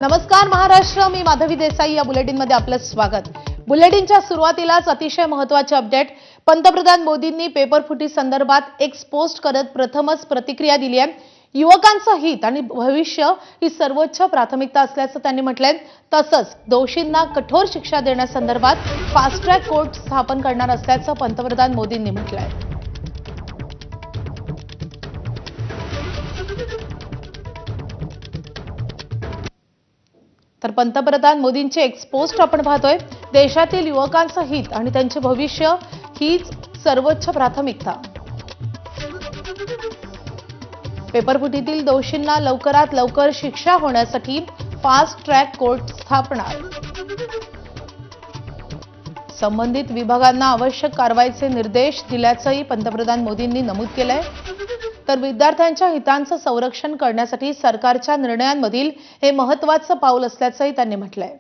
नमस्कार महाराष्ट्र, मी माधवी देसाई. या बुलेटिनमध्ये आपलं स्वागत. बुलेटिनच्या सुरुवातीलाच अतिशय महत्त्वाचे अपडेट. पंतप्रधान मोदींनी पेपरफुटी संदर्भात एक पोस्ट करत प्रथमच प्रतिक्रिया दिली आहे. युवकांचं हित आणि भविष्य ही सर्वोच्च प्राथमिकता असल्याचं त्यांनी म्हटलंय. तसंच दोषींना कठोर शिक्षा देण्यासंदर्भात फास्ट ट्रॅक कोर्ट स्थापन करणार असल्याचं पंतप्रधान मोदींनी म्हटलंय. तर पंतप्रधान मोदींची एक पोस्ट आपण पाहतोय. देशातील युवकांचं हित आणि त्यांचे भविष्य हीच सर्वोच्च प्राथमिकता. पेपरफुटीतील दोषींना लवकरात लवकर शिक्षा होण्यासाठी फास्ट ट्रॅक कोर्ट स्थापना. संबंधित विभागांना आवश्यक कारवाईचे निर्देश दिल्याचंही पंतप्रधान मोदींनी नमूद केलंय. तर विद्यार्थ्यांच्या हितांचं संरक्षण करण्यासाठी सरकारच्या निर्णयांमधील हे महत्त्वाचं पाऊल असल्याचंही त्यांनी म्हटलंय.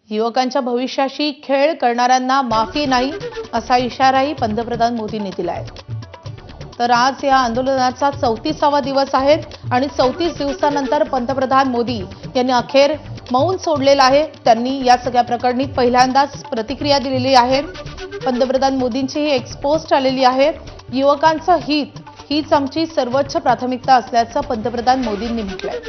युवकांच्या भविष्याशी खेळ करणाऱ्यांना माफी नाही असा इशाराही पंतप्रधान मोदींनी दिलाय. तर आज या आंदोलनाचा 34वा दिवस आहे आणि 34 दिवसानंतर पंतप्रधान मोदी यांनी अखेर मौन सोडलेलं आहे. त्यांनी या सगळ्या प्रकरणी पहिल्यांदाच प्रतिक्रिया दिलेली आहे. पंतप्रधान मोदींची ही एक पोस्ट आलेली आहे. युवकांचं हित हीच आमची सर्वोच्च प्राथमिकता असल्याचं पंतप्रधान मोदींनी म्हटलंय.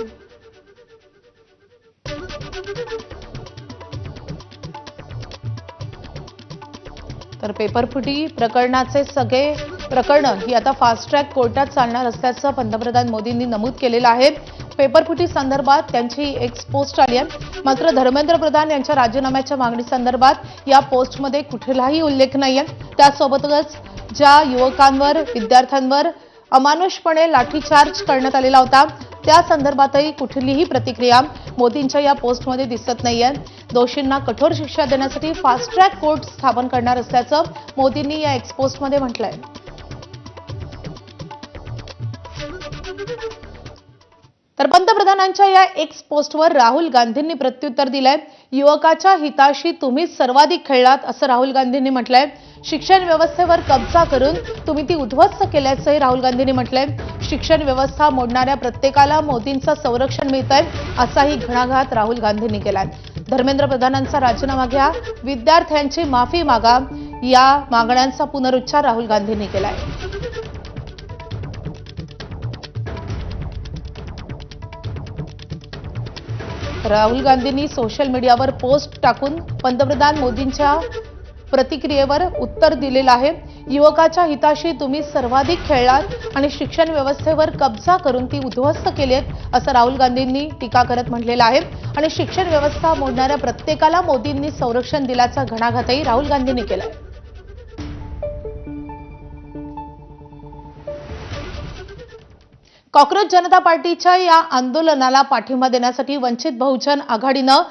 तर पेपरफुटी प्रकरणाचे सगळे प्रकरणं ही आता फास्ट ट्रॅक कोर्टात चालणार असल्याचं पंतप्रधान मोदींनी नमूद केलेलं आहे. पेपरफुटी संदर्भात त्यांची एक पोस्ट आली आहे. मात्र धर्मेंद्र प्रधान यांच्या राजीनाम्याच्या मागणी संदर्भात या पोस्टमध्ये कुठलाही उल्लेख नाहीये. त्यासोबतच ज्या युवकांवर विद्यार्थ्यांवर अमानुषपणे लाठीचार्ज करण्यात आलेला होता त्या संदर्भातही कुठलीही प्रतिक्रिया मोदींच्या या पोस्टमध्ये दिसत नाहीये. दोषींना कठोर शिक्षा देण्यासाठी फास्ट ट्रॅक कोर्ट स्थापन करणार असल्याचं मोदींनी या एक्सपोस्टमध्ये म्हटलंय. तर पंतप्रधानांच्या या एक्स पोस्टवर राहुल गांधींनी प्रत्युत्तर दिलंय. युवकाच्या हिताशी तुम्हीच सर्वाधिक खेळलात असं राहुल गांधींनी म्हटलंय. शिक्षण व्यवस्थेवर कब्जा करून तुम्ही ती उद्ध्वस्त केल्याचंही राहुल गांधींनी म्हटलंय. शिक्षण व्यवस्था मोडणाऱ्या प्रत्येकाला मोदींचं संरक्षण मिळतंय असाही घणाघात राहुल गांधींनी केलाय. धर्मेंद्र प्रधानांचा राजीनामा घ्या, विद्यार्थ्यांची माफी मागा या मागण्यांचा पुनरुच्चार राहुल गांधींनी केलाय. राहुल गांधींनी सोशल मीडियावर पोस्ट टाकून पंतप्रधान मोदींच्या प्रतिक्रियेवर उत्तर दिलेलं आहे. युवकाच्या हिताशी तुम्ही सर्वाधिक खेळलात आणि शिक्षण व्यवस्थेवर कब्जा करून ती उद्ध्वस्त केलीत असं राहुल गांधींनी टीका करत म्हटलेलं आहे. आणि शिक्षण व्यवस्था मोडणाऱ्या प्रत्येकाला मोदींनी संरक्षण दिल्याचा घणाघातही राहुल गांधींनी केलाय. कॉक्रोच जनता पार्टीच्या या आंदोलनाला पाठिंबा देण्यासाठी वंचित बहुजन आघाडीनं